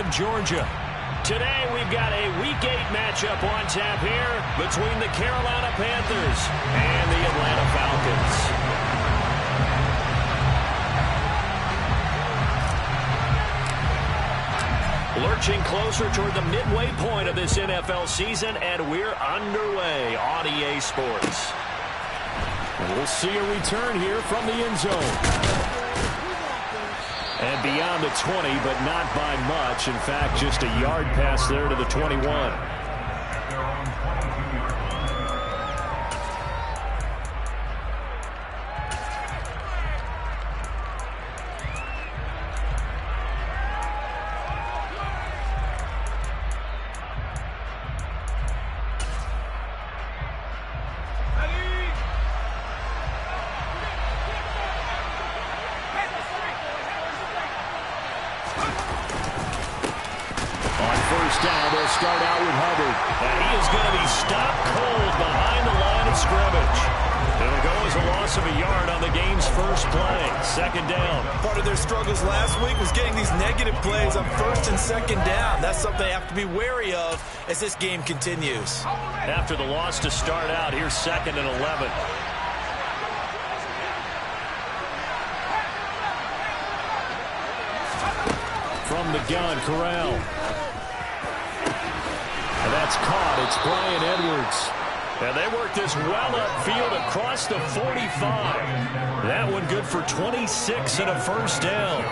from Georgia. Today we've got a Week 8 matchup on tap here between the Carolina Panthers and the Atlanta Falcons. Lurching closer toward the midway point of this NFL season, and we're underway on EA Sports. And we'll see a return here from the end zone. And beyond the 20, but not by much. In fact, just a yard pass there to the 21. Down, they'll start out with Hubbard. And he is going to be stopped cold behind the line of scrimmage. It'll go as a loss of a yard on the game's first play. Second down. Part of their struggles last week was getting these negative plays on first and second down. That's something they have to be wary of as this game continues. After the loss to start out, here's 2nd and 11. From the gun, Corral. And that's caught. It's Bryan Edwards. And they work this well upfield across the 45. That one good for 26 and a first down.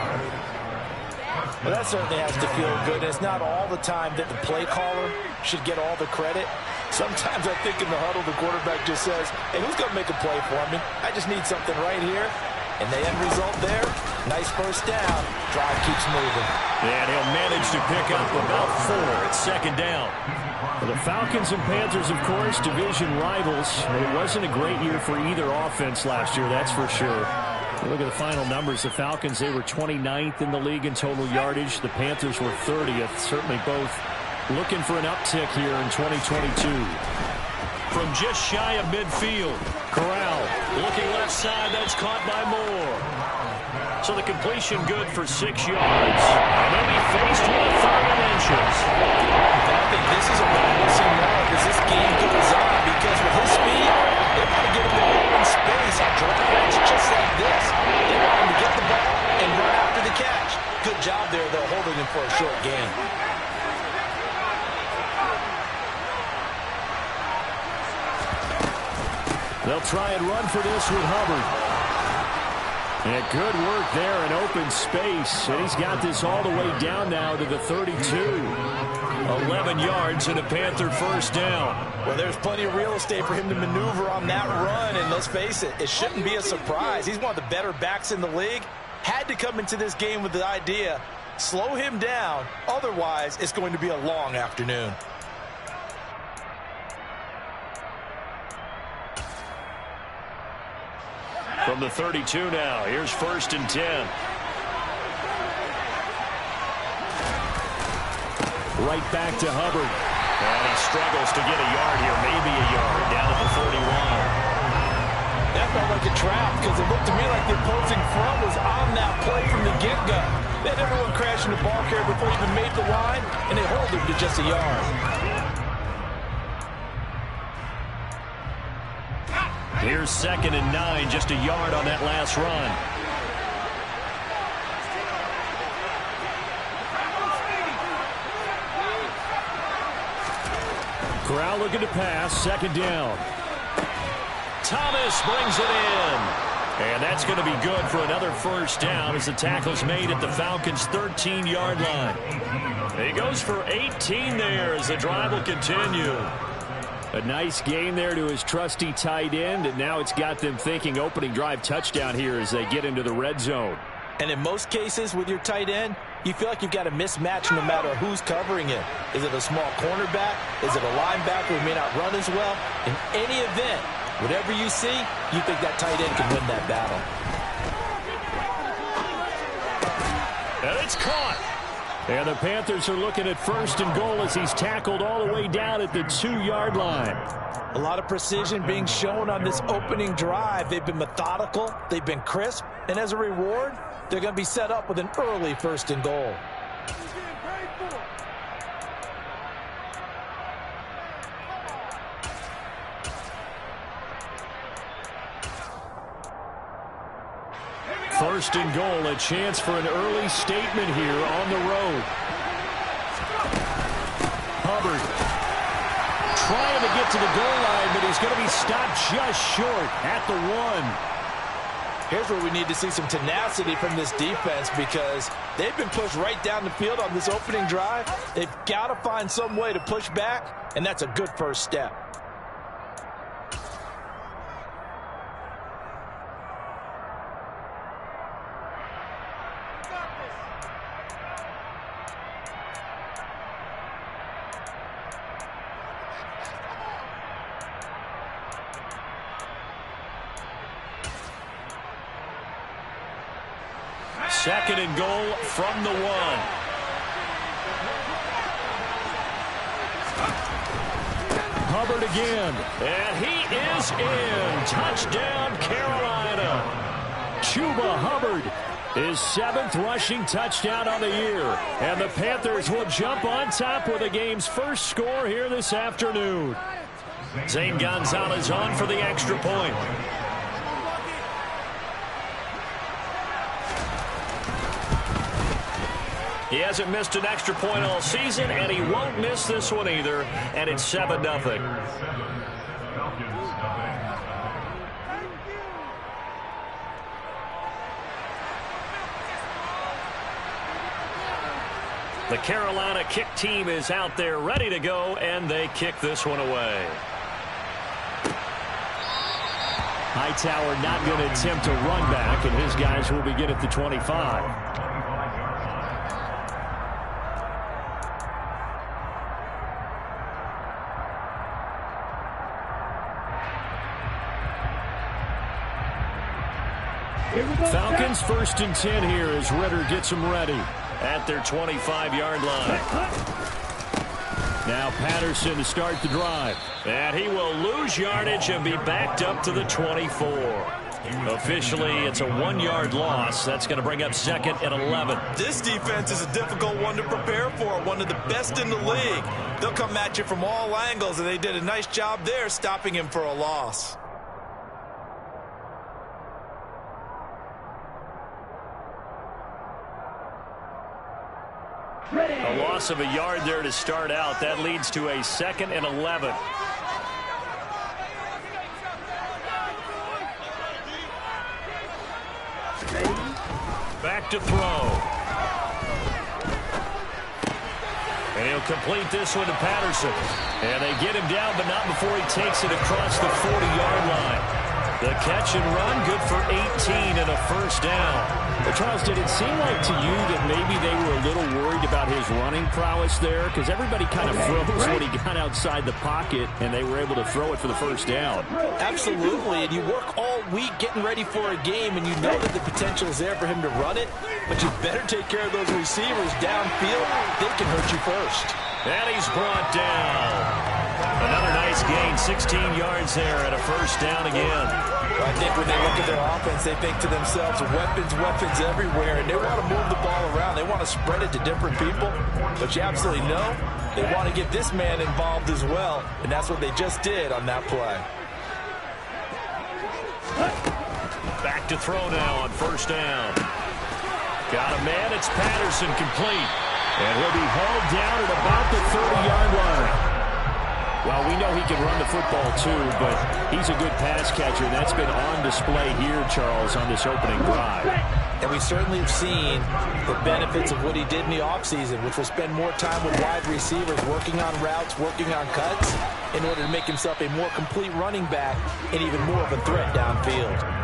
Well, that certainly has to feel good. It's not all the time that the play caller should get all the credit. Sometimes I think in the huddle, the quarterback just says, hey, who's going to make a play for me? I just need something right here. And the end result there, nice first down. Drive keeps moving. And he'll manage to pick up about 4 at second down. Well, the Falcons and Panthers, of course, division rivals. It wasn't a great year for either offense last year, that's for sure. Look at the final numbers. The Falcons, they were 29th in the league in total yardage. The Panthers were 30th. Certainly both looking for an uptick here in 2022. From just shy of midfield, Corral looking left side. That's caught by Moore. So the completion good for 6 yards. And they'll be faced with a 3rd and inches. I think this is a one we'll see more as this game goes on, because with his speed, they want to get him the open space on drives just like this. They want him to get the ball and run after the catch. Good job there, though, holding him for a short gain. They'll try and run for this with Hubbard. And good work there in open space. And he's got this all the way down now to the 32. 11 yards and a Panther first down. Well, there's plenty of real estate for him to maneuver on that run. And let's face it, it shouldn't be a surprise. He's one of the better backs in the league. Had to come into this game with the idea, slow him down. Otherwise, it's going to be a long afternoon. From the 32 now, here's 1st and 10. Right back to Hubbard. And he struggles to get a yard here, maybe a yard, down at the 41. That felt like a trap, because it looked to me like the opposing front was on that play from the get-go. They had everyone crashing the ball carrier before he even made the line, and they hold him to just a yard. Here's 2nd and 9, just a yard on that last run. Corral looking to pass, 2nd down. Thomas brings it in. And that's going to be good for another first down as the tackle's made at the Falcons' 13-yard line. He goes for 18 there as the drive will continue. A nice gain there to his trusty tight end, and now it's got them thinking opening drive touchdown here as they get into the red zone. And in most cases with your tight end, you feel like you've got a mismatch no matter who's covering it. Is it a small cornerback? Is it a linebacker who may not run as well? In any event, whatever you see, you think that tight end can win that battle. And it's caught. And the Panthers are looking at 1st and goal as he's tackled all the way down at the 2-yard line. A lot of precision being shown on this opening drive. They've been methodical, they've been crisp, and as a reward, they're going to be set up with an early 1st and goal. First and goal, a chance for an early statement here on the road. Hubbard trying to get to the goal line, but he's going to be stopped just short at the 1. Here's where we need to see some tenacity from this defense, because they've been pushed right down the field on this opening drive. They've got to find some way to push back, and that's a good first step. Second and goal from the 1. Hubbard again. And he is in. Touchdown, Carolina. Chuba Hubbard, his 7th rushing touchdown on the year. And the Panthers will jump on top with the game's first score here this afternoon. Zane Gonzalez on for the extra point. He hasn't missed an extra point all season, and he won't miss this one either, and it's 7-0. The Carolina kick team is out there ready to go, and they kick this one away. Hightower not going to attempt to run back, and his guys will begin at the 25. Falcons 1st and 10 here as Ritter gets them ready at their 25-yard line. Now Patterson to start the drive. And he will lose yardage and be backed up to the 24. Officially, it's a 1-yard loss. That's going to bring up 2nd and 11. This defense is a difficult one to prepare for, one of the best in the league. They'll come at you from all angles, and they did a nice job there stopping him for a loss. A loss of a yard there to start out. That leads to a 2nd and 11. Back to throw. And he'll complete this one to Patterson. And they get him down, but not before he takes it across the 40-yard line. The catch and run, good for 18 and a first down. Well, Charles, did it seem like to you that maybe they were a little worried about his running prowess there? Because everybody kind of froze when he got outside the pocket, and they were able to throw it for the first down. Absolutely, and you work all week getting ready for a game, and you know that the potential is there for him to run it, but you better take care of those receivers downfield. They can hurt you first. And he's brought down. Another nice gain, 16 yards there, and a first down again. I think when they look at their offense, they think to themselves, weapons, weapons everywhere, and they want to move the ball around. They want to spread it to different people, but you absolutely know they want to get this man involved as well, and that's what they just did on that play. Back to throw now on first down. Got a man, it's Patterson, complete. And he'll be hauled down at about the 30-yard line. Well, we know he can run the football, too, but he's a good pass catcher. That's been on display here, Charles, on this opening drive. And we certainly have seen the benefits of what he did in the offseason, which was spend more time with wide receivers, working on routes, working on cuts, in order to make himself a more complete running back and even more of a threat downfield.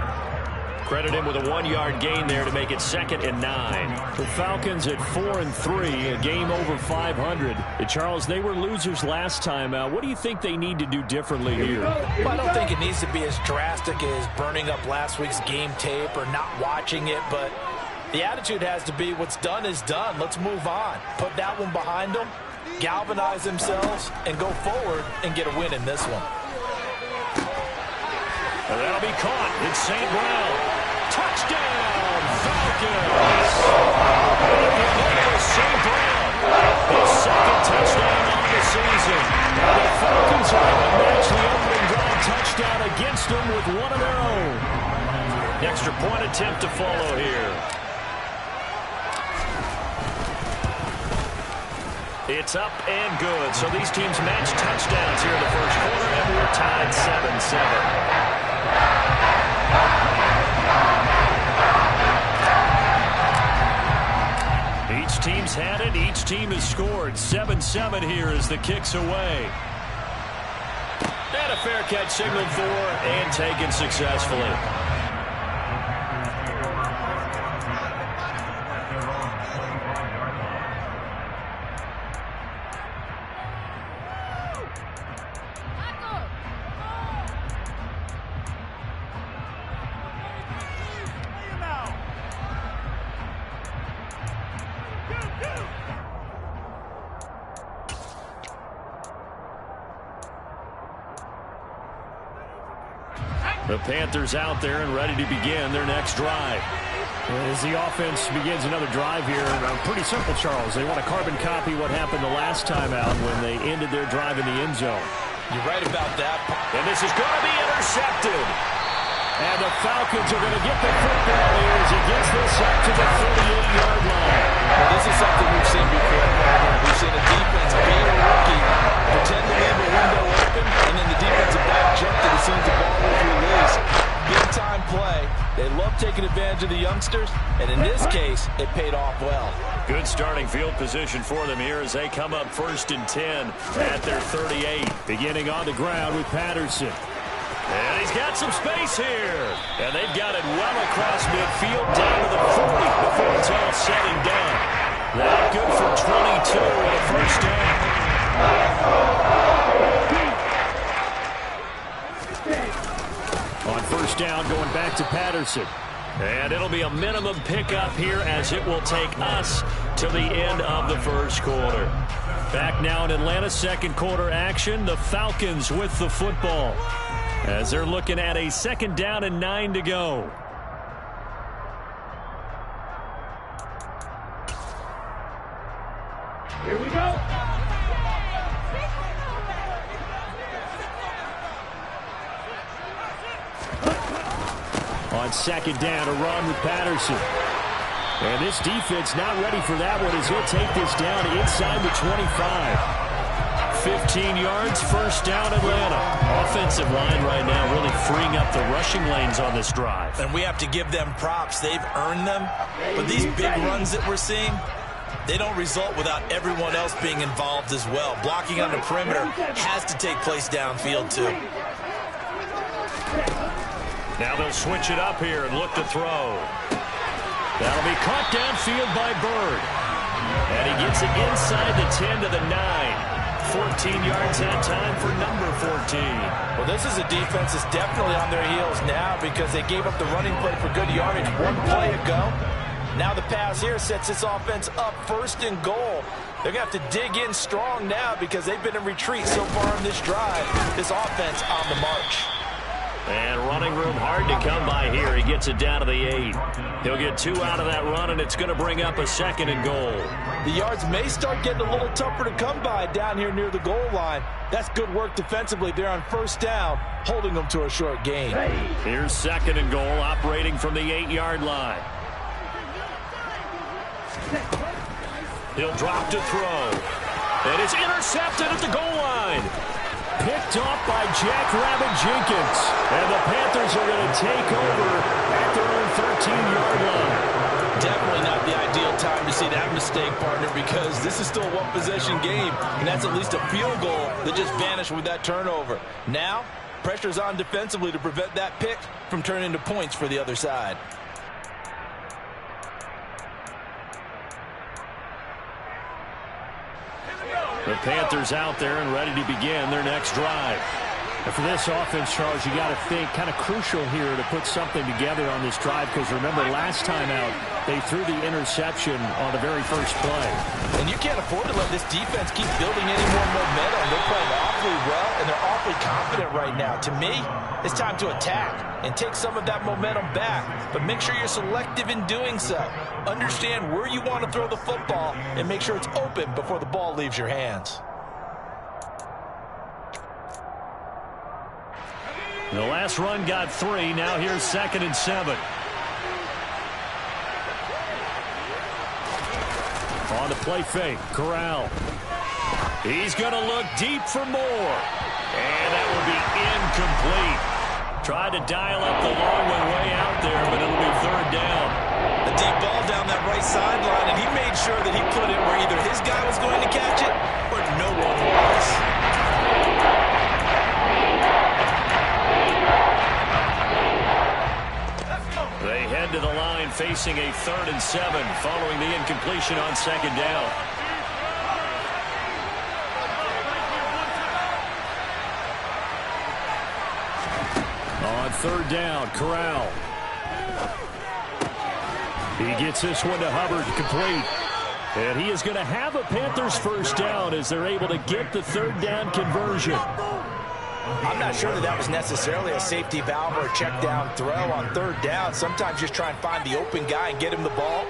Credit him with a 1-yard gain there to make it 2nd and 9. The Falcons at 4-3, a game over 500. Charles, they were losers last time out. What do you think they need to do differently here? Well, I don't think it needs to be as drastic as burning up last week's game tape or not watching it, but the attitude has to be what's done is done. Let's move on. Put that one behind them, galvanize themselves, and go forward and get a win in this one. And that'll be caught. It's St. Brown. Touchdown, Falcons! St. Brown. His second touchdown on the season. And the Falcons are able to match the opening drive touchdown against them with one of their own. Extra point attempt to follow here. It's up and good. So these teams match touchdowns here in the first quarter, and we're tied 7-7. Each team's had it. Each team has scored. 7-7 here as the kick's away. And a fair catch signaled for and taken successfully. The Panthers out there and ready to begin their next drive. As the offense begins another drive here, pretty simple, Charles. They want to carbon copy what happened the last time out when they ended their drive in the end zone. You're right about that. And this is going to be intercepted. And the Falcons are going to get the football here as he gets this up to the 38-yard line. Well, this is something we've seen before. We've seen a defense beat a rookie, pretend to leave a window open, and then the defensive back jump to the scene the ball was released. Big-time play. They love taking advantage of the youngsters, and in this case, it paid off well. Good starting field position for them here as they come up 1st and 10 at their 38. Beginning on the ground with Patterson. And he's got some space here. And they've got it well across midfield down to the 40 before it's all said and done. That good for 22 on a first down. On first down, going back to Patterson. And it'll be a minimum pickup here as it will take us to the end of the first quarter. Back now in Atlanta's second quarter action, the Falcons with the football, as they're looking at a 2nd down and 9 to go. Here we go. On 2nd down, a run with Patterson. And this defense not ready for that one as he'll take this down inside the 25. 15 yards, first down Atlanta. Offensive line right now really freeing up the rushing lanes on this drive. And we have to give them props. They've earned them. But these big runs that we're seeing, they don't result without everyone else being involved as well. Blocking on the perimeter has to take place downfield too. Now they'll switch it up here and look to throw. That'll be caught downfield by Bird. And he gets it inside the 10 to the 9. 14 yards that time for number 14. Well, this is a defense that's definitely on their heels now because they gave up the running play for good yardage one play ago. Now the pass here sets this offense up 1st and goal. They're going to have to dig in strong now because they've been in retreat so far in this drive. This offense on the march. And running room hard to come by here. He gets it down to the 8. He'll get 2 out of that run, and it's going to bring up a 2nd and goal. The yards may start getting a little tougher to come by down here near the goal line. That's good work defensively there on first down, holding them to a short gain. Here's 2nd and goal, operating from the 8-yard line. He'll drop to throw. And it's intercepted at the goal line. Picked off by Jackrabbit Jenkins. And the Panthers are going to take over at their own 13-yard line. Definitely not the ideal time to see that mistake, partner, because this is still a one-possession game, and that's at least a field goal that just vanished with that turnover. Now, pressure's on defensively to prevent that pick from turning into points for the other side. The Panthers out there and ready to begin their next drive. And for this offense, Charles, you got to think kind of crucial here to put something together on this drive, because remember last time out they threw the interception on the very first play. And you can't afford to let this defense keep building any more momentum. They're playing awfully well, and they're awfully confident right now. To me, it's time to attack and take some of that momentum back, but make sure you're selective in doing so. Understand where you want to throw the football and make sure it's open before the ball leaves your hands. The last run got 3. Now here's 2nd and 7. On the play fake, Corral. He's going to look deep for more. And that will be incomplete. Tried to dial up the long one way out there, but it'll be 3rd down. A deep ball down that right sideline, and he made sure that he put it where either his guy was going to catch it or no one was. They head to the line facing a 3rd and 7 following the incompletion on 2nd down. On 3rd down, Corral. He gets this one to Hubbard, complete. And he is going to have a Panthers first down as they're able to get the 3rd down conversion. I'm not sure that was necessarily a safety valve or a check down throw on 3rd down. Sometimes just try and find the open guy and get him the ball.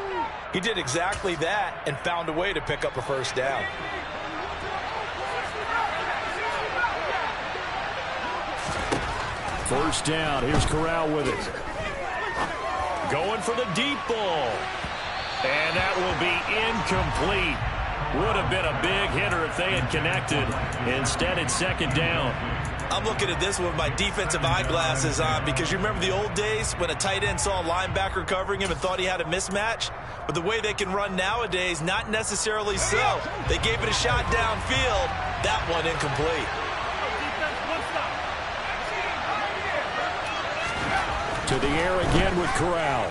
He did exactly that and found a way to pick up a first down. First down, here's Corral with it. Going for the deep ball. And that will be incomplete. Would have been a big hitter if they had connected. Instead, it's 2nd down. I'm looking at this with my defensive eyeglasses on, because you remember the old days when a tight end saw a linebacker covering him and thought he had a mismatch? But the way they can run nowadays, not necessarily so. They gave it a shot downfield. That one incomplete. To the air again with Corral.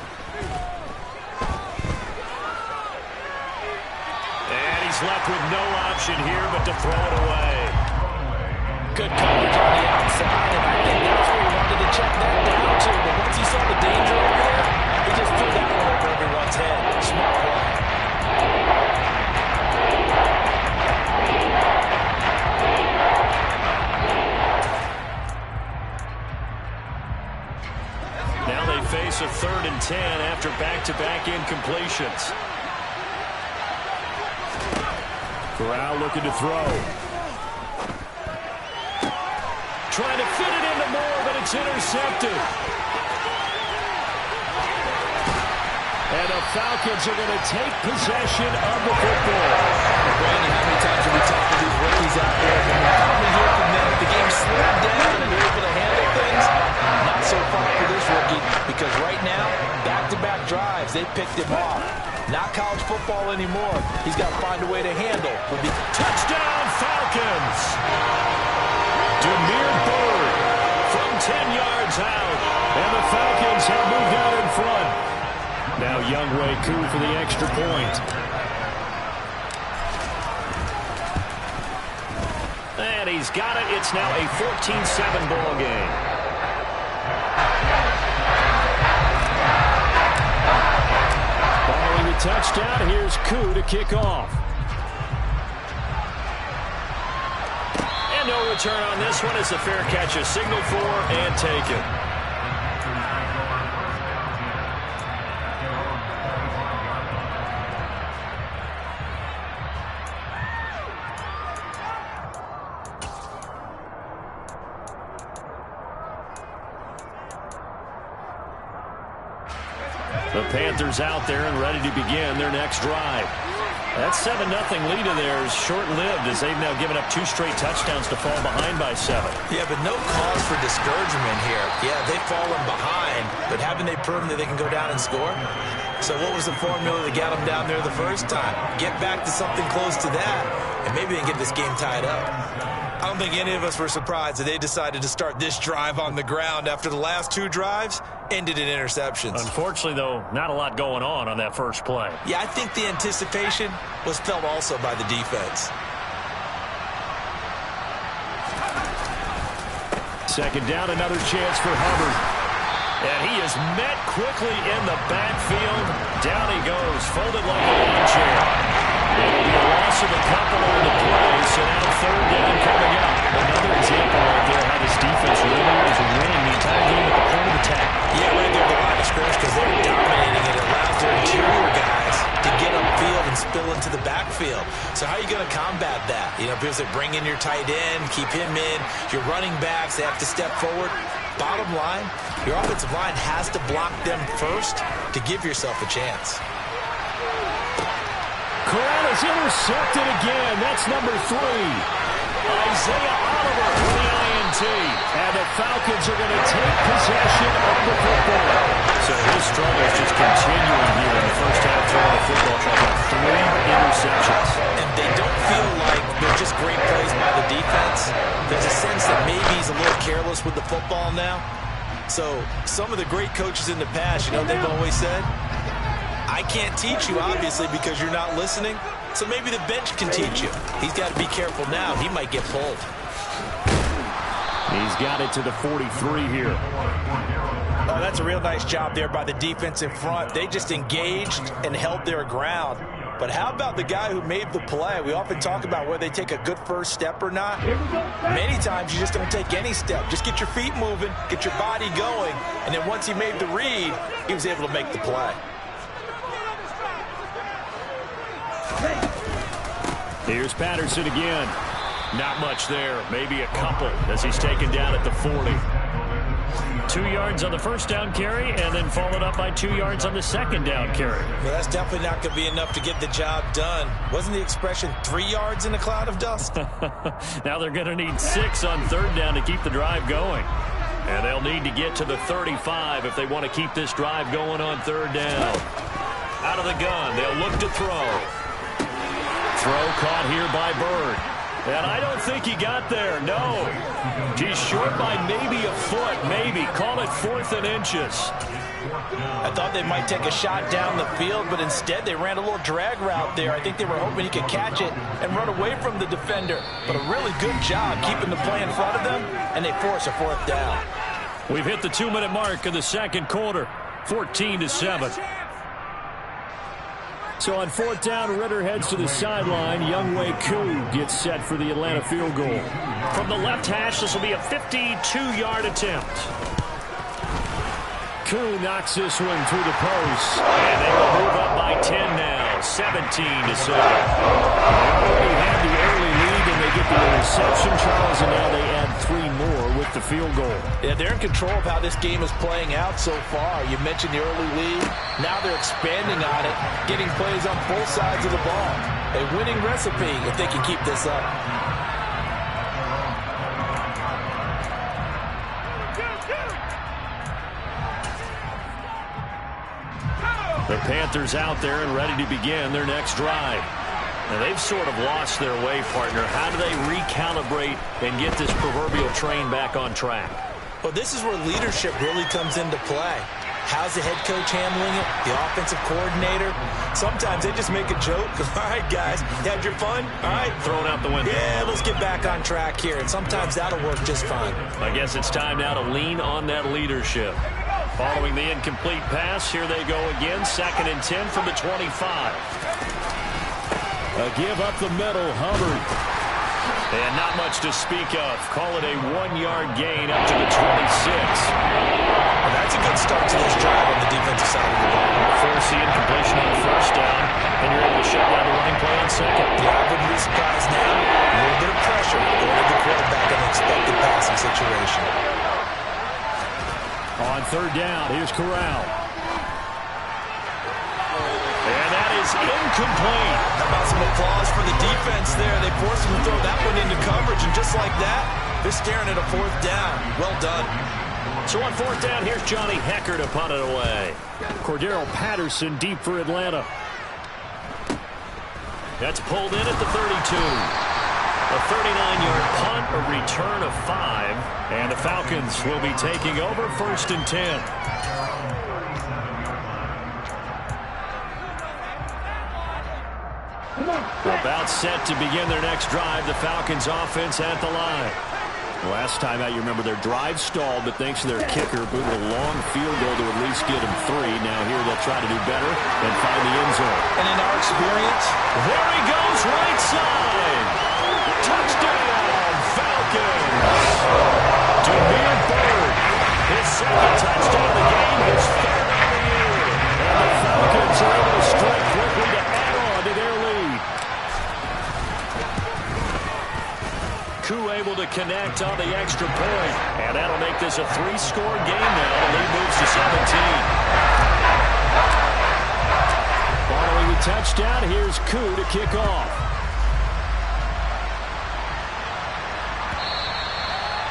And he's left with no option here but to throw it away. Good coverage on the outside, and I think that's where he wanted to check that down to. But once he saw the danger over there, he just threw that one over everyone's head. Smart play. Now they face a 3rd and 10 after back-to-back incompletions. Corral looking to throw. Trying to fit it into Moore, but it's intercepted. And the Falcons are going to take possession of the football. Brandon, how many times have we talked to these rookies out there? When we finally hear from them, the game slowed down and they're able to handle things. Not so far for this rookie, because right now, back-to-back drives, they picked him off. Not college football anymore. He's got to find a way to handle. Touchdown, Falcons! Demir Bird from 10 yards out, and the Falcons have moved out in front. Now Wk8 for the extra point. And he's got it. It's now a 14-7 ball game. Following the touchdown, here's Wk8 to kick off. And no return on this one. It's a fair catch, a signal for, and take it. The Panthers out there and ready to begin their next drive. That 7-0 lead of theirs short-lived as they've now given up 2 straight touchdowns to fall behind by 7. Yeah, but no cause for discouragement here. Yeah, they've fallen behind, but haven't they proven that they can go down and score? So what was the formula that got them down there the first time? Get back to something close to that, and maybe they can get this game tied up. I don't think any of us were surprised that they decided to start this drive on the ground after the last 2 drives ended in interceptions. Unfortunately, though, not a lot going on that first play. Yeah, I think the anticipation was felt also by the defense. Second down, another chance for Hubbard. And he is met quickly in the backfield. Down he goes, folded like a lawn chair. It'll be a loss of a couple on the play, so now third down coming up. Another example right there how this defense really is winning the entire game at the point of attack. Yeah, right there at the line of scrimmage because they're dominating it. It allows their interior guys to get upfield and spill into the backfield. So how are you going to combat that? You know, because they bring in your tight end, keep him in. Your running backs, they have to step forward. Bottom line, your offensive line has to block them first to give yourself a chance. Corral is intercepted again. That's number 3. Isaiah Oliver with the INT. And the Falcons are going to take possession of the football. So his struggle is just continuing here in the first half throwing the football. Trying 3 interceptions. And they don't feel like they're just great plays by the defense. There's a sense that maybe he's a little careless with the football now. So some of the great coaches in the past, you know, they've always said, I can't teach you, obviously, because you're not listening. So maybe the bench can teach you. He's got to be careful now. He might get pulled. He's got it to the 43 here. Oh, that's a real nice job there by the defense in front. They just engaged and held their ground. But how about the guy who made the play? We often talk about whether they take a good first step or not. Many times you just don't take any step. Just get your feet moving, get your body going, and then once he made the read, he was able to make the play. Here's Patterson again. Not much there, maybe a couple as he's taken down at the 40. 2 yards on the first down carry and then followed up by 2 yards on the second down carry. Well, that's definitely not going to be enough to get the job done. Wasn't the expression 3 yards in a cloud of dust? Now they're going to need 6 on third down to keep the drive going. And they'll need to get to the 35 if they want to keep this drive going on third down. Out of the gun, they'll look to throw. Throw caught here by Bird. And I don't think he got there, no. He's short by maybe a foot, maybe. Call it 4th and inches. I thought they might take a shot down the field, but instead they ran a little drag route there. I think they were hoping he could catch it and run away from the defender. But a really good job keeping the play in front of them, and they force a 4th down. We've hit the 2-minute mark of the second quarter, 14-7. So on 4th down, Ritter heads to the sideline. Wk8 gets set for the Atlanta field goal. From the left hash, this will be a 52-yard attempt. Koo knocks this one through the post. And they will move up by 10 now, 17-7. They already had the early lead, and they get the interception, Charles, and now they add 3 more with the field goal. Yeah, they're in control of how this game is playing out so far. You mentioned the early lead. Now they're expanding on it, getting plays on both sides of the ball. A winning recipe if they can keep this up. The Panthers out there and ready to begin their next drive. Now, they've sort of lost their way, partner. How do they recalibrate and get this proverbial train back on track? Well, this is where leadership really comes into play. How's the head coach handling it? The offensive coordinator? Sometimes they just make a joke. All right, guys, you had your fun? All right. Throw it out the window. Yeah, let's get back on track here. And sometimes that'll work just fine. I guess it's time now to lean on that leadership. Following the incomplete pass, here they go again. 2nd and 10 from the 25. A give up the middle, Hubbard. And not much to speak of. Call it a 1-yard gain up to the 26. Well, that's a good start to this drive on the defensive side of the ball. Force the incompletion on first down, and you're able to shut down the running play on second. Yeah, I wouldn't be surprised now. A little bit of pressure going to the quarterback in an expected passing situation. On third down, here's Corral. And that is incomplete. How about some applause for the defense there? They forced him to throw that one into coverage, and just like that, they're staring at a 4th down. Well done. So on 4th down, here's Johnny Hecker to punt it away. Cordero Patterson deep for Atlanta. That's pulled in at the 32. A 39-yard punt, a return of 5, and the Falcons will be taking over 1st and 10. About set to begin their next drive. The Falcons offense at the line. Last time out, you remember their drive stalled, but thanks to their kicker, booted a long field goal to at least get him 3. Now here they'll try to do better and find the end zone. And in our experience, there he goes, right side. Touchdown, Falcons. Demir Bird, his second touchdown of the game, his third of the year. And the Falcons are able to strike quickly to add on to their lead. Able to connect on the extra point. And that'll make this a 3-score game now. The lead moves to 17. Following the touchdown, here's Koo to kick off.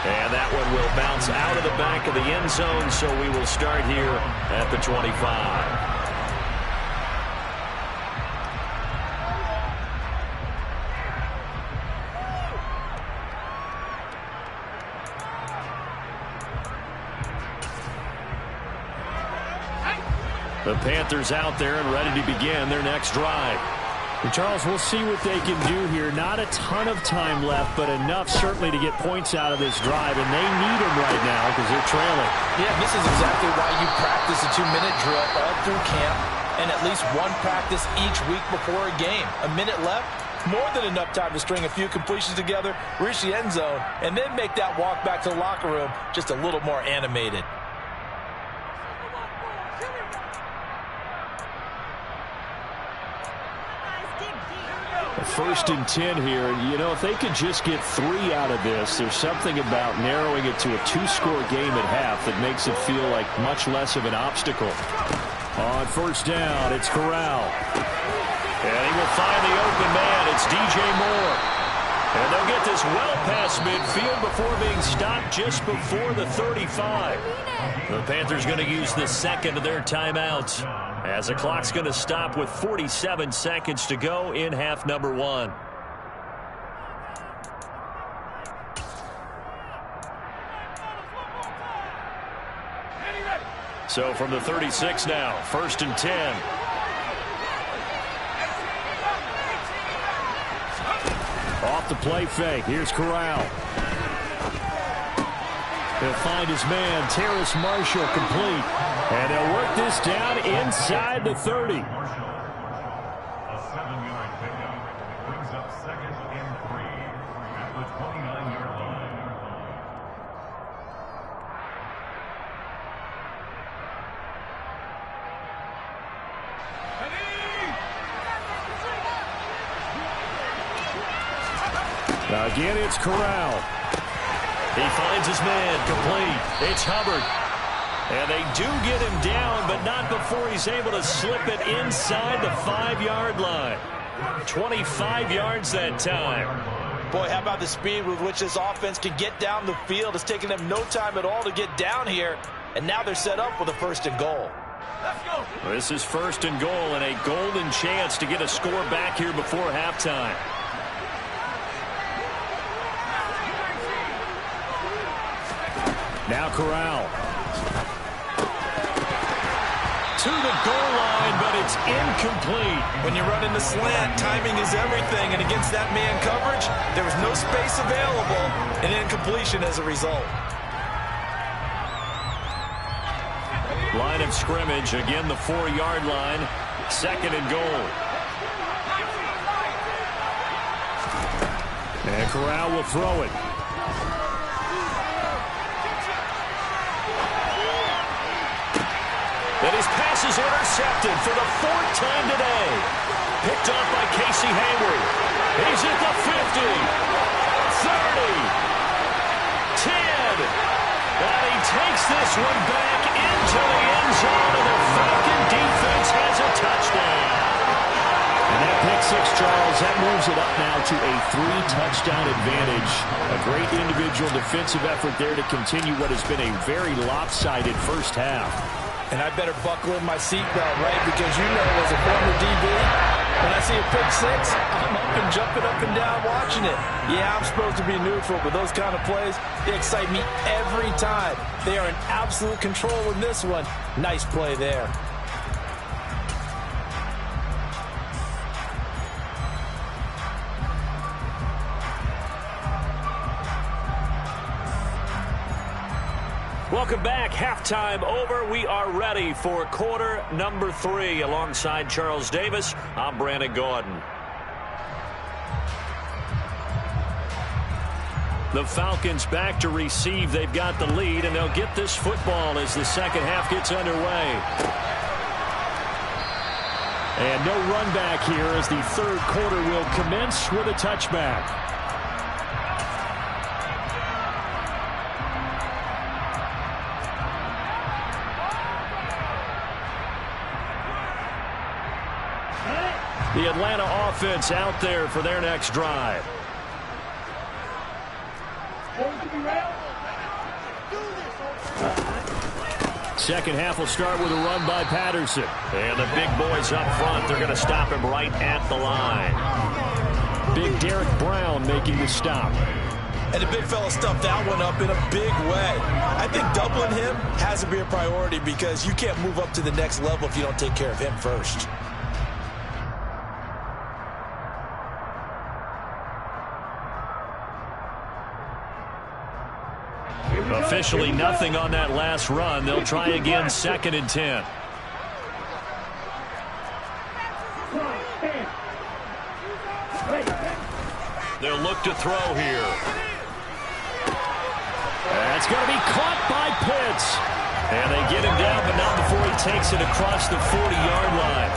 And that one will bounce out of the back of the end zone, so we will start here at the 25. The Panthers out there and ready to begin their next drive. And Charles, we'll see what they can do here. Not a ton of time left, but enough certainly to get points out of this drive, and they need them right now because they're trailing. Yeah, this is exactly why you practice a 2-minute drill all through camp and at least one practice each week before a game. A minute left, more than enough time to string a few completions together, reach the end zone, and then make that walk back to the locker room just a little more animated. First and 10 here, and you know, if they could just get 3 out of this, there's something about narrowing it to a 2-score game at half that makes it feel like much less of an obstacle. On first down, it's Corral. And he will find the open man. It's DJ Moore. And they'll get this well past midfield before being stopped just before the 35. The Panthers going to use the second of their timeouts, as the clock's going to stop with 47 seconds to go in half number 1. So from the 36 now, first and 10. Off the play fake. Here's Corral. He'll find his man, Terrace Marshall, complete. And they'll work this down inside the 30. A 7-yard pickup brings up second and 3 at the 29-yard line. Now again, it's Corral. He finds his man, complete. It's Hubbard. And they do get him down, but not before he's able to slip it inside the 5-yard line. 25 yards that time. Boy, how about the speed with which this offense can get down the field? It's taken them no time at all to get down here, and now they're set up with a first and goal. Let's go. This is first and goal, and a golden chance to get a score back here before halftime. Now Corral. To the goal line, but it's incomplete. When you run in the slant, timing is everything, and against that man coverage, there was no space available, and incompletion as a result. Line of scrimmage, again the 4-yard line, second and goal. And Corral will throw it. And his pass is intercepted for the 4th time today. Picked off by Casey Hayward. He's at the 50, 30, 10. And he takes this one back into the end zone, and the Falcon defense has a touchdown. And that pick six, Charles, that moves it up now to a 3-touchdown advantage. A great individual defensive effort there to continue what has been a very lopsided first half. And I better buckle in my seatbelt, right? Because you know, as a former DB, when I see a pick six, I'm up and jumping up and down watching it. Yeah, I'm supposed to be neutral, but those kind of plays, they excite me every time. They are in absolute control in this one. Nice play there. Welcome back. Halftime over. We are ready for quarter number 3. Alongside Charles Davis, I'm Brandon Gordon. The Falcons back to receive. They've got the lead, and they'll get this football as the second half gets underway. And no run back here as the third quarter will commence with a touchback. The Atlanta offense out there for their next drive. Second half will start with a run by Patterson. And the big boys up front, they're going to stop him right at the line. Big Derek Brown making the stop. And the big fella stuffed that one up in a big way. I think doubling him has to be a priority because you can't move up to the next level if you don't take care of him first. Officially nothing on that last run. They'll try again, 2nd and 10. They'll look to throw here. That's going to be caught by Pitts. And they get him down, but not before he takes it across the 40-yard line.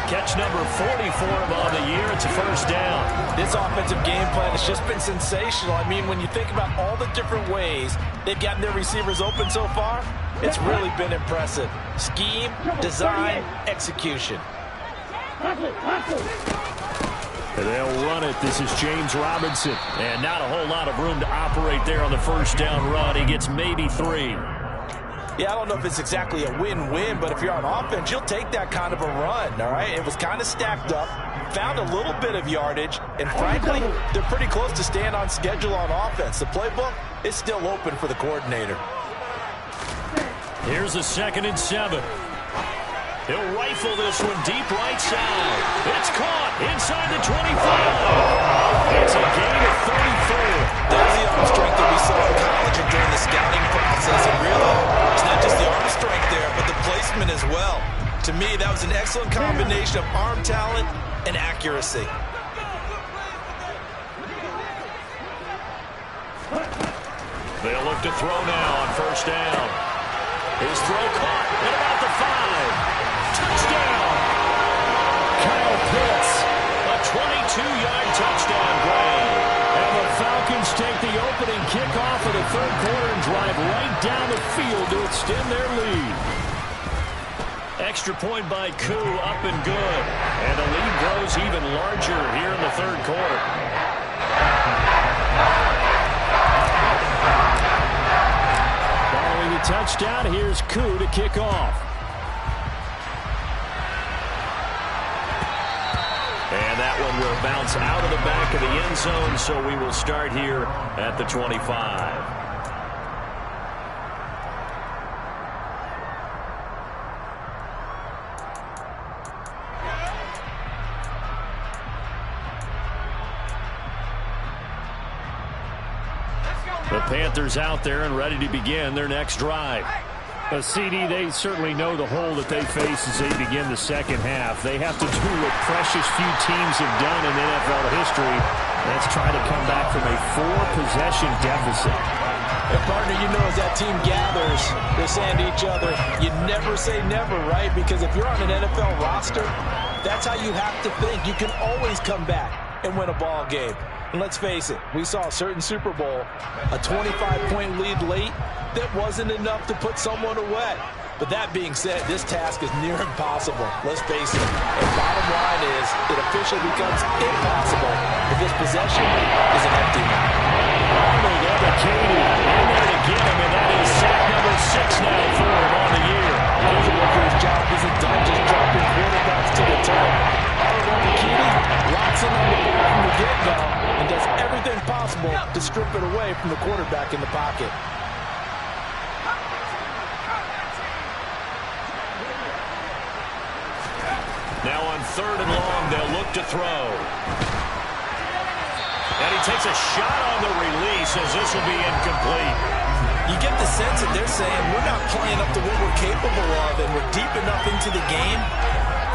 Catch number 44 of the year. It's a first down. This offensive game plan has just been sensational. I mean, when you think about all the different ways they've gotten their receivers open so far, it's really been impressive. Scheme, design, execution. They'll run it. This is James Robinson. And not a whole lot of room to operate there on the first down run. He gets maybe 3. Yeah, I don't know if it's exactly a win-win, but if you're on offense, you'll take that kind of a run, all right? It was kind of stacked up, found a little bit of yardage, and frankly, they're pretty close to staying on schedule on offense. The playbook is still open for the coordinator. Here's a 2nd and 7. He'll rifle this one deep right side. It's caught inside the 25. It's a gain of 34. There's the arm strength that we saw in college and during the scouting process. And really, it's not just the arm strength there, but the placement as well. To me, that was an excellent combination of arm talent and accuracy. They'll look to throw now on first down. His throw caught at about the 5. Touchdown! Kyle Pitts, a 22-yard touchdown play. And the Falcons take the opening kickoff of the third quarter and drive right down the field to extend their lead. Extra point by Koo, up and good. And the lead grows even larger here in the third quarter. Following the touchdown, here's Koo to kick off. And that one will bounce out of the back of the end zone, so we will start here at the 25. The Panthers out there and ready to begin their next drive. CD, they certainly know the hole that they face as they begin the second half. They have to do what precious few teams have done in NFL history. That's try to come back from a 4-possession deficit. And partner, you know, as that team gathers, they're saying to each other, you never say never, right? Because if you're on an NFL roster, that's how you have to think. You can always come back and win a ball game. And let's face it, we saw a certain Super Bowl, a 25-point lead late, that wasn't enough to put someone away. But that being said, this task is near impossible. Let's face it. And bottom line is, it officially becomes impossible if this possession is an empty one. Arnold Ebiketie in there to get him, and that is sack number 6 now for him on the year. He's a worker's job isn't done just dropping quarterbacks to the turf. Arnold Ebiketie locks in on the ball from the get-go and does everything possible to strip it away from the quarterback in the pocket. Now on 3rd and long, they'll look to throw. And he takes a shot on the release as this will be incomplete. You get the sense that they're saying we're not playing up to what we're capable of, and we're deep enough into the game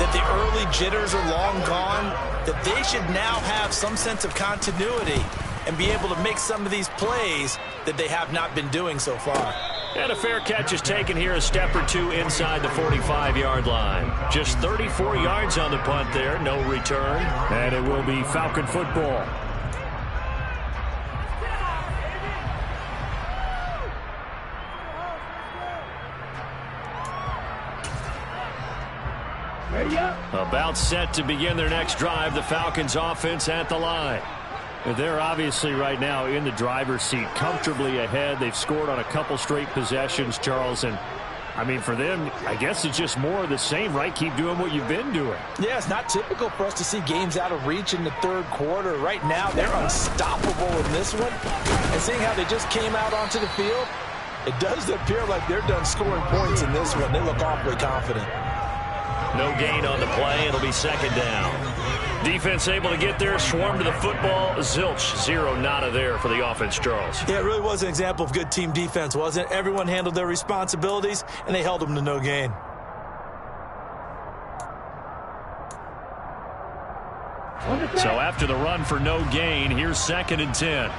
that the early jitters are long gone, that they should now have some sense of continuity and be able to make some of these plays that they have not been doing so far. And a fair catch is taken here, a step or two inside the 45-yard line. Just 34 yards on the punt there, no return. And it will be Falcon football. About set to begin their next drive, the Falcons offense at the line. They're obviously right now in the driver's seat, comfortably ahead. They've scored on a couple straight possessions, Charles. And, I mean, for them, I guess it's just more of the same, right? Keep doing what you've been doing. Yeah, it's not typical for us to see games out of reach in the third quarter. Right now, they're unstoppable in this one. And seeing how they just came out onto the field, it does appear like they're done scoring points in this one. They look awfully confident. No gain on the play. It'll be second down. Defense able to get there, swarm to the football. Zilch, zero nada there for the offense, Charles. Yeah, it really was an example of good team defense, wasn't it? Everyone handled their responsibilities, and they held them to no gain. So after the run for no gain, here's 2nd and 10.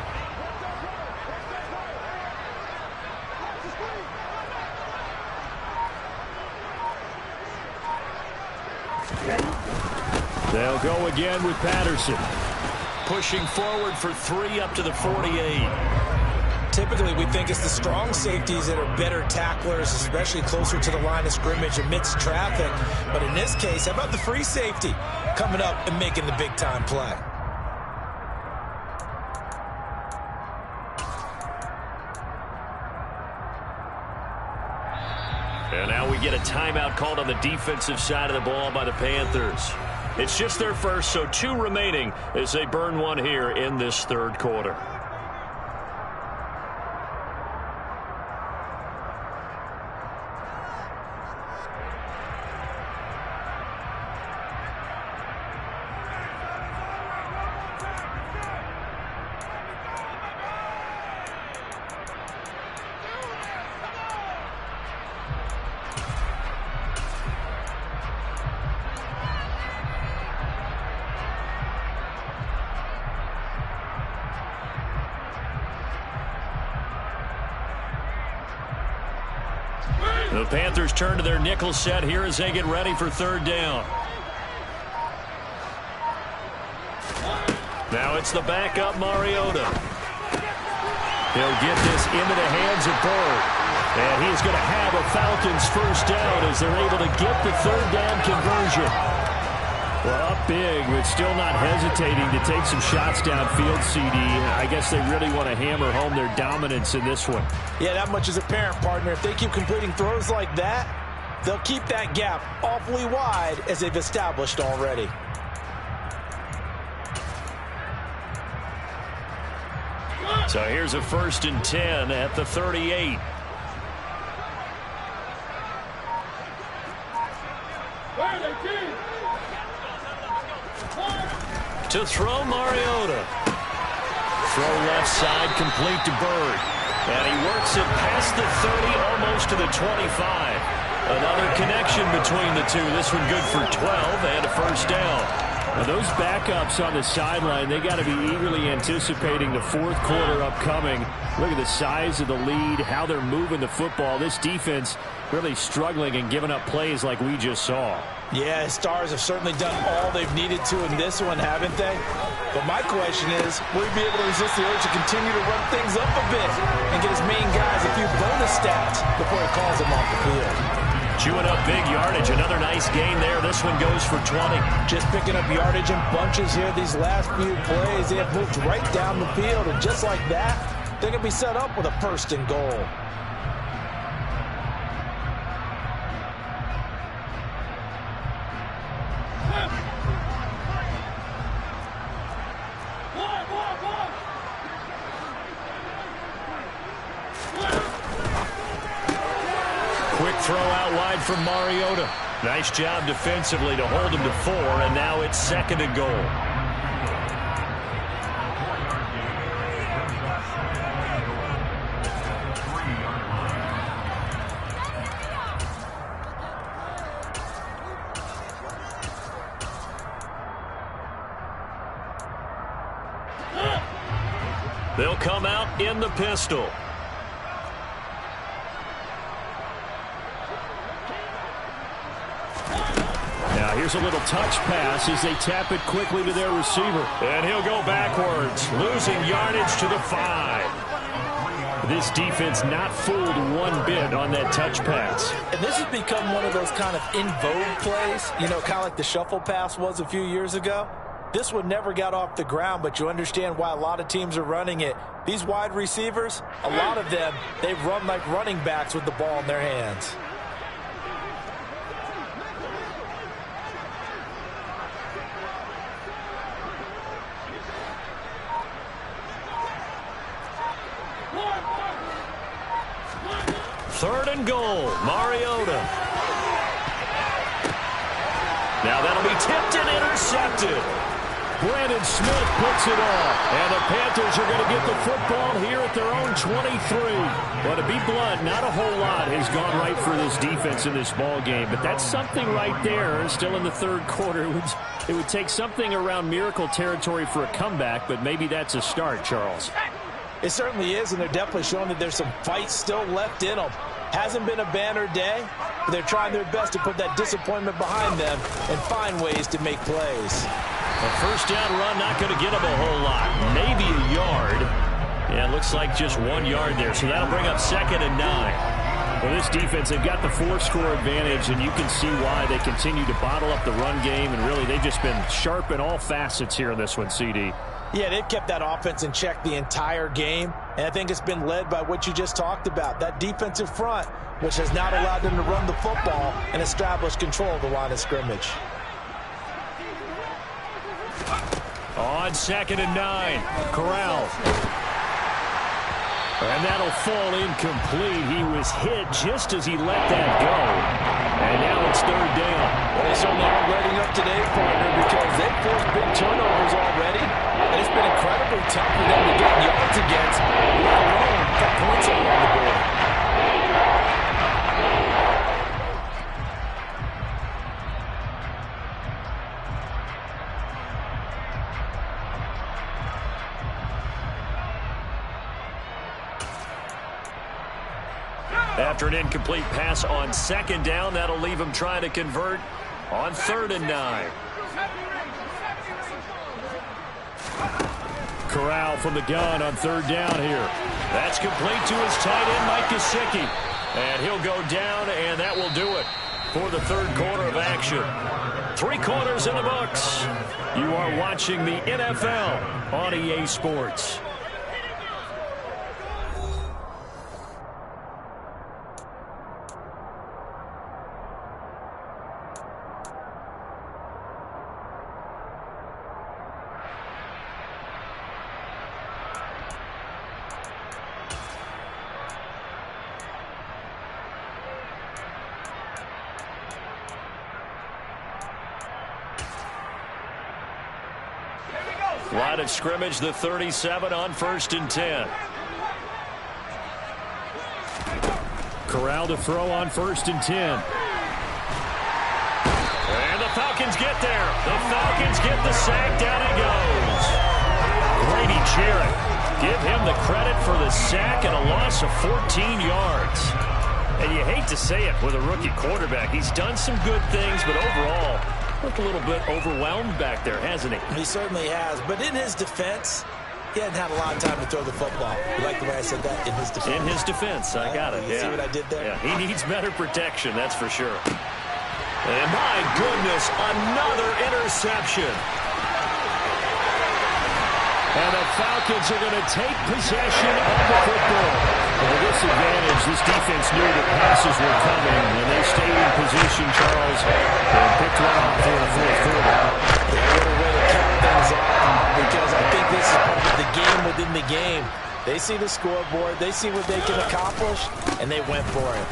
They'll go again with Patterson. Pushing forward for 3 up to the 48. Typically, we think it's the strong safeties that are better tacklers, especially closer to the line of scrimmage amidst traffic. But in this case, how about the free safety coming up and making the big-time play? And now we get a timeout called on the defensive side of the ball by the Panthers. It's just their first, so 2 remaining as they burn one here in this third quarter. The Panthers turn to their nickel set here as they get ready for third down. Now it's the backup Mariota. He'll get this into the hands of Bird. And he's going to have a Falcons first down as they're able to get the third down conversion. Well, up big, but still not hesitating to take some shots downfield, CD. I guess they really want to hammer home their dominance in this one. Yeah, that much is apparent, partner. If they keep completing throws like that, they'll keep that gap awfully wide as they've established already. So here's a 1st and 10 at the 38. To throw, Mariota. Throw left side, complete to Bird. And he works it past the 30, almost to the 25. Another connection between the two. This one good for 12 and a first down. Now those backups on the sideline, they got to be eagerly anticipating the fourth quarter upcoming. Look at the size of the lead, how they're moving the football. This defense really struggling and giving up plays like we just saw. Yeah, Stars have certainly done all they've needed to in this one, haven't they? But my question is, will he be able to resist the urge to continue to run things up a bit and get his main guys a few bonus stats before he calls them off the field? Chewing up big yardage. Another nice gain there. This one goes for 20. Just picking up yardage in bunches here these last few plays. They have moved right down the field, and just like that, they're going to be set up with a 1st and goal. Quick throw out wide from Mariota. Nice job defensively to hold him to 4, and now it's 2nd and goal. They'll come out in the pistol. Now here's a little touch pass as they tap it quickly to their receiver. And he'll go backwards, losing yardage to the 5. This defense not fooled one bit on that touch pass. And this has become one of those kind of in vogue plays, you know, kind of like the shuffle pass was a few years ago. This one never got off the ground, but you understand why a lot of teams are running it. These wide receivers, a lot of them, they run like running backs with the ball in their hands. Third and goal, Mariota. Now that'll be tipped and intercepted. Brandon Smith puts it off. And the Panthers are going to get the football here at their own 23. But to be blunt, not a whole lot has gone right for this defense in this ball game. But that's something right there. Still in the third quarter. It would take something around miracle territory for a comeback, but maybe that's a start, Charles. It certainly is, and they're definitely showing that there's some fight still left in them. Hasn't been a banner day, but they're trying their best to put that disappointment behind them and find ways to make plays. A first down run, not going to get them a whole lot. Maybe a yard. Yeah, it looks like just 1 yard there, so that'll bring up 2nd and 9. Well, this defense, they've got the 4-score advantage, and you can see why they continue to bottle up the run game, and really they've just been sharp in all facets here in this one, CD. Yeah, they've kept that offense in check the entire game, and I think it's been led by what you just talked about, that defensive front, which has not allowed them to run the football and establish control of the line of scrimmage. On 2nd and 9, Corral. And that'll fall incomplete. He was hit just as he let that go. And now it's 3rd down. Well, they certainly aren't letting up today, partner, because they've forced big turnovers already. And it's been incredibly tough for them to get yards against, let alone put points on the board. After an incomplete pass on 2nd down, that'll leave him trying to convert on 3rd and 9. Corral from the gun on 3rd down here. That's complete to his tight end, Mike Gesicki. And he'll go down, and that will do it for the 3rd quarter of action. 3 quarters in the books. You are watching the NFL on EA Sports. Line of scrimmage, the 37 on 1st and 10. Corral to throw on 1st and 10. And the Falcons get there. The Falcons get the sack. Down he goes. Grady Jarrett. Give him the credit for the sack and a loss of 14 yards. And you hate to say it with a rookie quarterback. He's done some good things, but overall, looked a little bit overwhelmed back there, hasn't he? He certainly has. But in his defense, he hadn't had a lot of time to throw the football. You like the way I said that? In his defense. In his defense. I got it. You see what I did there? Yeah, he needs better protection, that's for sure. And my goodness, another interception. And the Falcons are going to take possession of the football. With this advantage, this defense knew that passes were coming, and they stayed in position, Charles, and picked one off for the 4th quarter. Yeah, what a way to cap things off, because I think this is part of the game within the game. They see the scoreboard, they see what they can accomplish, and they went for it.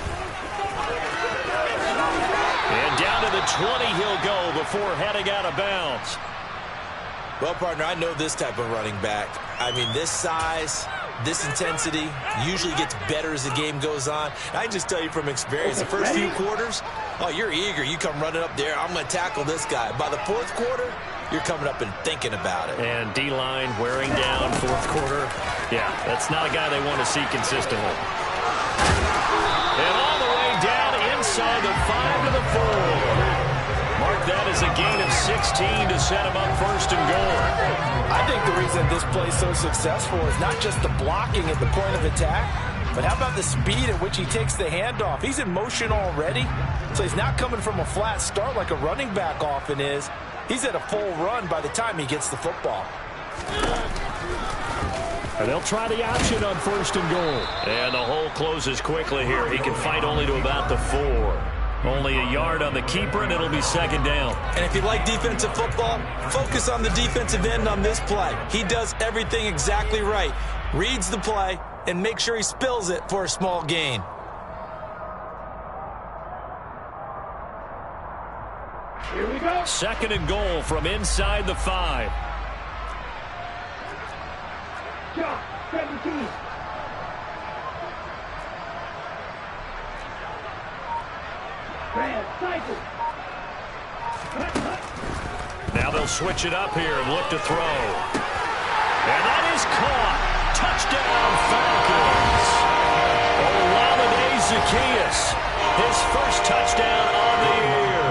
And down to the 20 he'll go before heading out of bounds. Well, partner, I know this type of running back. I mean, this size, this intensity usually gets better as the game goes on. I can just tell you from experience, the first few quarters, oh, you're eager. You come running up there, I'm going to tackle this guy. By the 4th quarter, you're coming up and thinking about it. And D-line wearing down fourth quarter. Yeah, that's not a guy they want to see consistently. And all the way down inside the 5 to the 4. Mark that as a gain of 16 to set him up first and goal. I think the reason this play's so successful is not just the blocking at the point of attack, but how about the speed at which he takes the handoff? He's in motion already, so he's not coming from a flat start like a running back often is. He's at a full run by the time he gets the football. And they'll try the option on first and goal. And the hole closes quickly here. He can fight only to about the 4. Only a yard on the keeper, and it'll be second down. And if you like defensive football, focus on the defensive end on this play. He does everything exactly right. Reads the play, and make sure he spills it for a small gain. Here we go. Second and goal from inside the 5. Shot, 17. Now they'll switch it up here and look to throw. And that is caught. Touchdown, Falcons. Olamide Zaccheaus, his first touchdown on the year.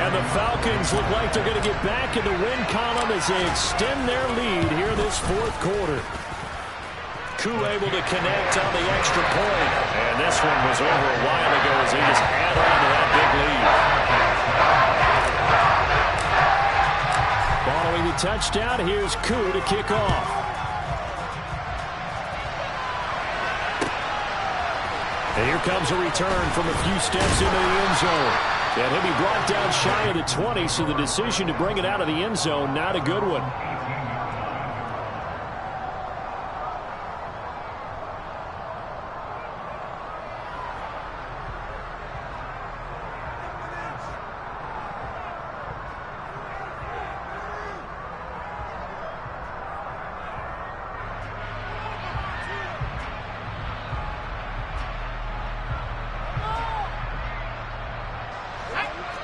And the Falcons look like they're going to get back in the win column as they extend their lead here this fourth quarter. Koo able to connect on the extra point. And this one was over a while ago as they just add on to that big lead. Following the touchdown, here's Koo to kick off. And here comes a return from a few steps into the end zone. And he'll be brought down shy of the 20, so the decision to bring it out of the end zone, not a good one.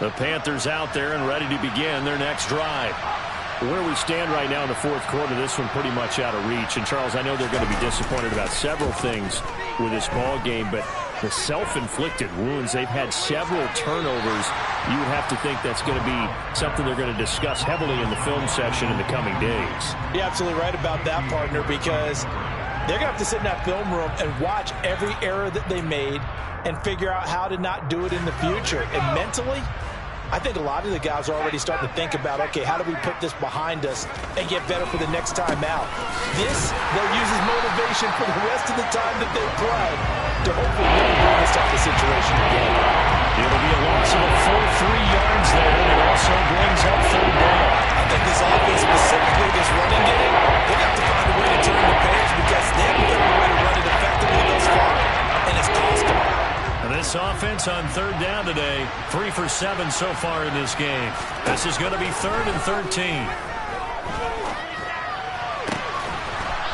The Panthers out there and ready to begin their next drive. Where we stand right now in the fourth quarter, this one pretty much out of reach. And, Charles, I know they're going to be disappointed about several things with this ball game, but the self-inflicted wounds, they've had several turnovers. You would have to think that's going to be something they're going to discuss heavily in the film session in the coming days. You're absolutely right about that, partner, because they're going to have to sit in that film room and watch every error that they made and figure out how to not do it in the future. And mentally, I think a lot of the guys are already starting to think about, okay, how do we put this behind us and get better for the next time out? This, they'll use as motivation for the rest of the time that they play to hopefully never bring this type of situation again. It'll be a loss of 4-3 yards there, and it also brings up third down. I think this offense, specifically this running game, they have to find a way to turn the page because they haven't found a way to run it effectively thus far, and it's cost them. And this offense on third down today, 3 for 7 so far in this game. This is going to be 3rd and 13.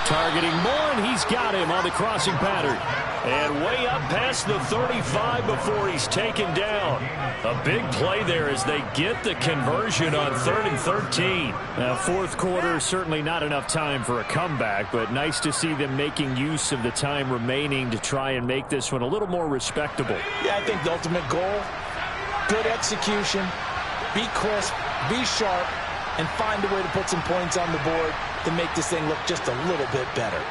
Targeting Moore, and he's got him on the crossing pattern. And way up past the 35 before he's taken down. A big play there as they get the conversion on 3rd and 13. Now, fourth quarter, certainly not enough time for a comeback, but nice to see them making use of the time remaining to try and make this one a little more respectable. Yeah, I think the ultimate goal, good execution, be crisp, be sharp, and find a way to put some points on the board to make this thing look just a little bit better.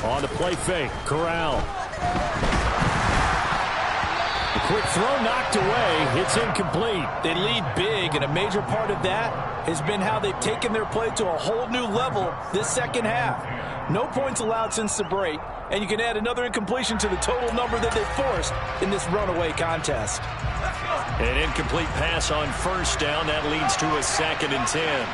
On the play fake, Corral. The quick throw knocked away. It's incomplete. They lead big, and a major part of that has been how they've taken their play to a whole new level this second half. No points allowed since the break, and you can add another incompletion to the total number that they've forced in this runaway contest. An incomplete pass on first down. That leads to a 2nd and 10.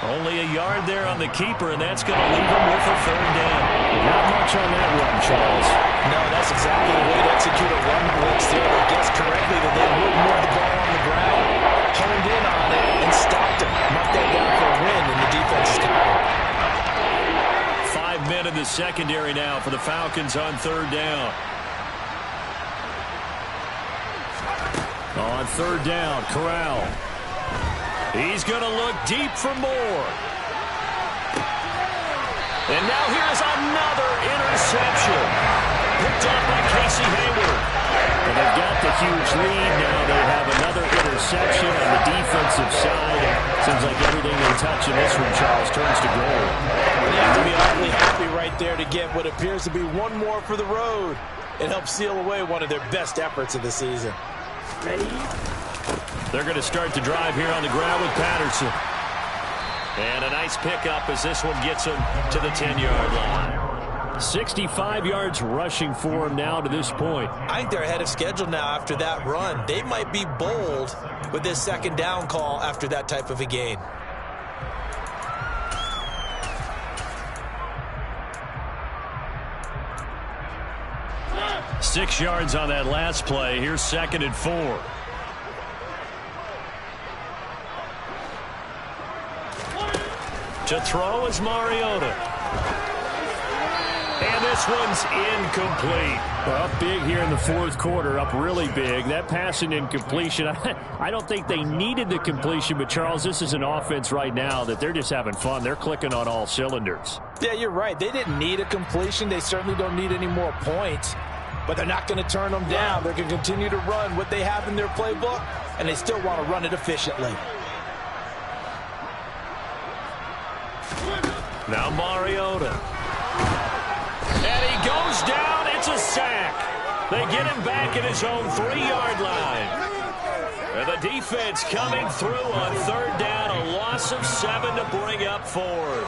Only a yard there on the keeper, and that's going to leave him with a 3rd down. Not much on that run, Charles. No, that's exactly the way to execute a run blitz there. They guessed correctly that they would move the ball on the ground, honed in on it, and stopped him. Mark that down for a win in the defense's column. 5 men in the secondary now for the Falcons on 3rd down. On 3rd down, Corral. He's going to look deep for more. And now here's another interception. Picked up by Casey Hayward. And they've got the huge lead. Now they have another interception on the defensive side. Seems like everything they touch in this one, Charles, turns to gold. They have to be awfully happy right there to get what appears to be one more for the road. It helps seal away one of their best efforts of the season. They're going to start the drive here on the ground with Patterson. And a nice pickup as this one gets him to the 10-yard line. 65 yards rushing for him now to this point. I think they're ahead of schedule now after that run. They might be bold with this 2nd down call after that type of a gain. Six yards on that last play. Here's 2nd and 4. To throw is Mariota. And this one's incomplete. Up big here in the 4th quarter, up really big. That pass and incompletion, I don't think they needed the completion, but Charles, this is an offense right now that they're just having fun. They're clicking on all cylinders. Yeah, you're right. They didn't need a completion. They certainly don't need any more points, but they're not going to turn them down. They're going to continue to run what they have in their playbook, and they still want to run it efficiently. Now Mariota. And he goes down. It's a sack. They get him back at his own 3-yard line. And the defense coming through on 3rd down. A loss of 7 to bring up 4th.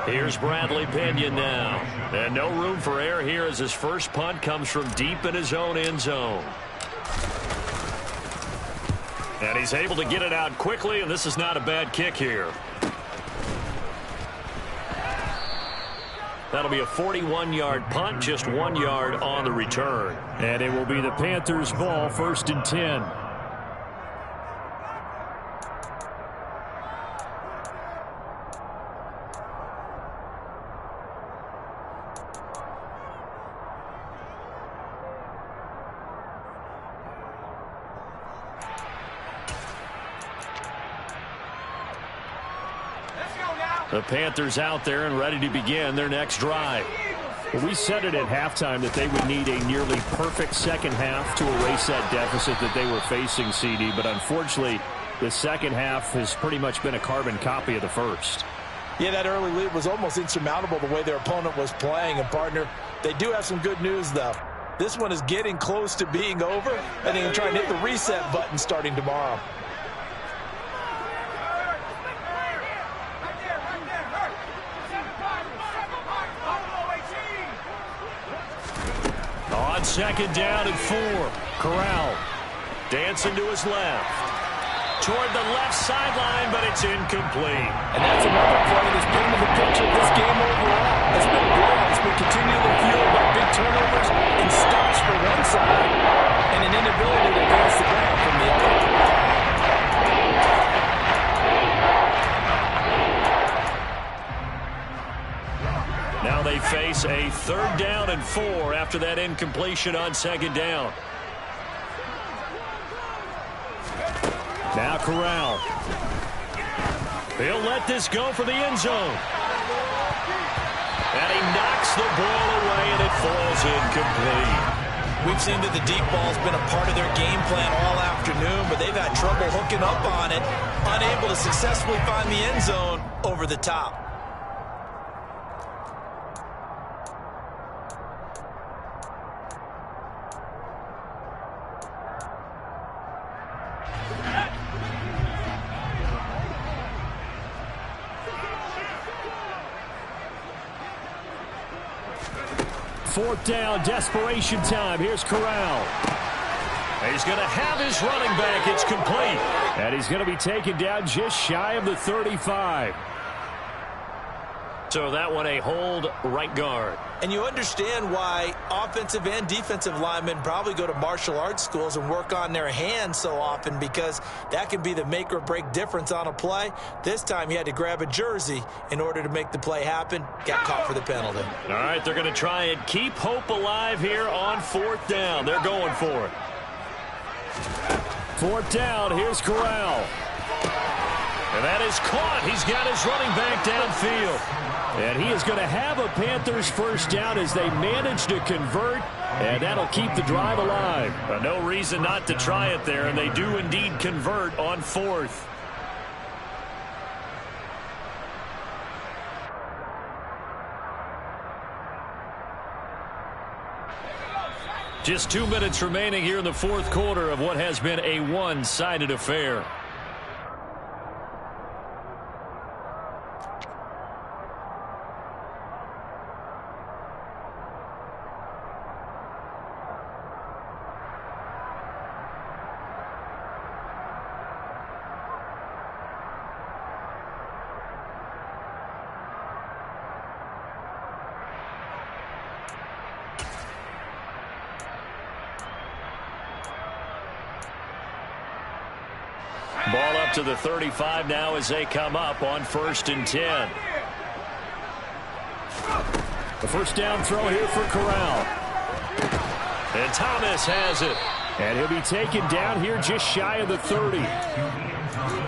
Here's Bradley Pinion now. And no room for error here as his first punt comes from deep in his own end zone. And he's able to get it out quickly, and this is not a bad kick here. That'll be a 41-yard punt, just 1 yard on the return. And it will be the Panthers' ball, 1st and 10. The Panthers out there and ready to begin their next drive. Well, we said it at halftime that they would need a nearly perfect second half to erase that deficit that they were facing, CD. But unfortunately, the second half has pretty much been a carbon copy of the first. Yeah, that early lead was almost insurmountable the way their opponent was playing. And, partner, they do have some good news, though. This one is getting close to being over, and they can try and hit the reset button starting tomorrow. On 2nd down and 4. Corral dancing to his left. Toward the left sideline, but it's incomplete. And that's another play that's painted the picture of this game overall. It's been great. It's been continually fueled by big turnovers and stops for one side and an inability to advance the ball from the other. Now they face a 3rd down and 4 after that incompletion on 2nd down. Now Corral. He'll let this go for the end zone. And he knocks the ball away, and it falls incomplete. We've seen that the deep ball's been a part of their game plan all afternoon, but they've had trouble hooking up on it, unable to successfully find the end zone over the top. Fourth down, desperation time. Here's Corral. He's going to have his running back. It's complete. And he's going to be taken down just shy of the 35. So that one a hold right guard. And you understand why offensive and defensive linemen probably go to martial arts schools and work on their hands so often, because that can be the make or break difference on a play. This time he had to grab a jersey in order to make the play happen. Got caught for the penalty. All right, they're going to try and keep hope alive here on 4th down. They're going for it. 4th down, here's Corral. And that is caught. He's got his running back downfield. And he is going to have a Panthers first down as they manage to convert, and that'll keep the drive alive. No reason not to try it there, and they do indeed convert on 4th. Just 2 minutes remaining here in the 4th quarter of what has been a one-sided affair. Ball up to the 35 now as they come up on 1st and 10. The first down throw here for Corral. And Thomas has it. And he'll be taken down here just shy of the 30.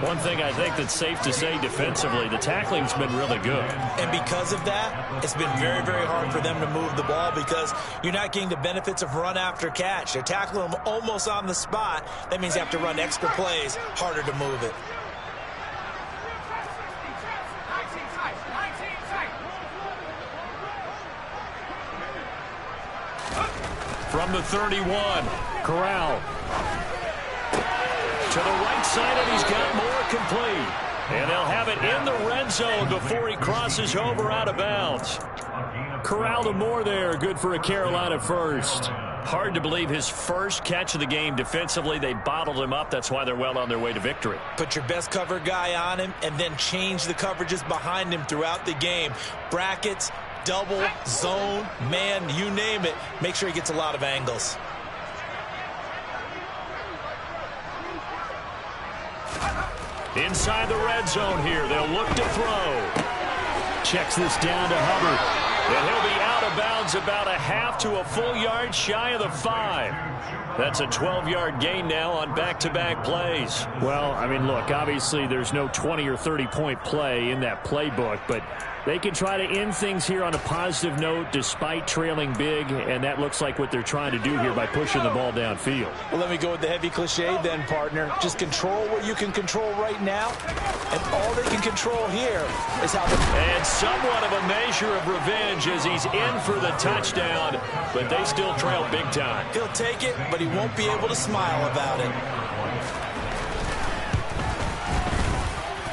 One thing I think that's safe to say defensively, the tackling's been really good. And because of that, it's been very, very hard for them to move the ball, because you're not getting the benefits of run after catch. They're tackling them almost on the spot. That means you have to run extra plays, harder to move it. From the 31, Corral. to the right side, and he's got more complete. And they'll have it in the red zone before he crosses over out of bounds. Corral to Moore there. Good for a Carolina first. Hard to believe his first catch of the game defensively. They bottled him up. That's why they're well on their way to victory. Put your best cover guy on him and then change the coverages behind him throughout the game. Brackets, double, zone, man, you name it. Make sure he gets a lot of angles. Inside the red zone here. They'll look to throw. Checks this down to Hubbard. And he'll be out of bounds about a half to a full yard shy of the 5. That's a 12-yard gain now on back-to-back plays. Well, I mean, look, obviously there's no 20 or 30-point play in that playbook, but they can try to end things here on a positive note despite trailing big, and that looks like what they're trying to do here by pushing the ball downfield. Well, let me go with the heavy cliche then, partner. Just control what you can control right now, and all they can control here is how the... And somewhat of a measure of revenge as he's in for the touchdown, but they still trail big time. He'll take it, but he won't be able to smile about it.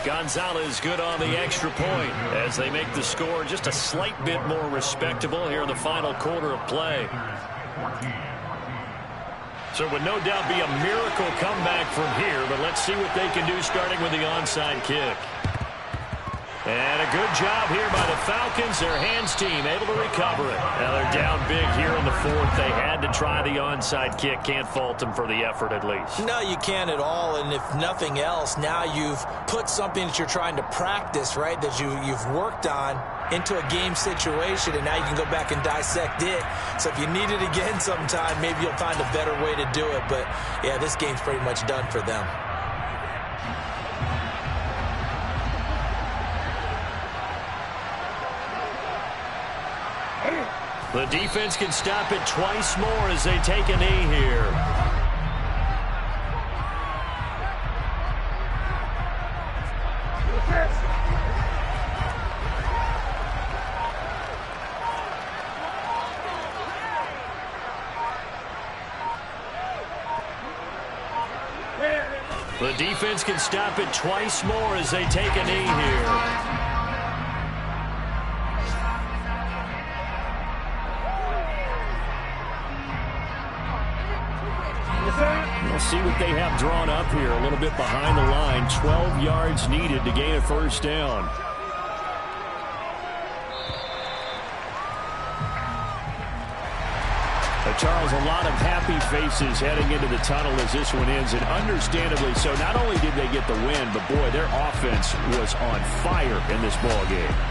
Gonzalez good on the extra point as they make the score just a slight bit more respectable here in the final quarter of play. So it would no doubt be a miracle comeback from here, but let's see what they can do starting with the onside kick. And a good job here by the Falcons. Their hands team able to recover it. Now they're down big here in the 4th. They had to try the onside kick. Can't fault them for the effort at least. No, you can't at all. And if nothing else, now you've put something that you're trying to practice, right, that you've worked on into a game situation, and now you can go back and dissect it. So if you need it again sometime, maybe you'll find a better way to do it. But, yeah, this game's pretty much done for them. The defense can stop it twice more as they take a knee here. The defense can stop it twice more as they take a knee here. We'll see what they have drawn up here. A little bit behind the line. 12 yards needed to gain a first down. Charles, a lot of happy faces heading into the tunnel as this one ends, and understandably so. Not only did they get the win, but boy, their offense was on fire in this ball game.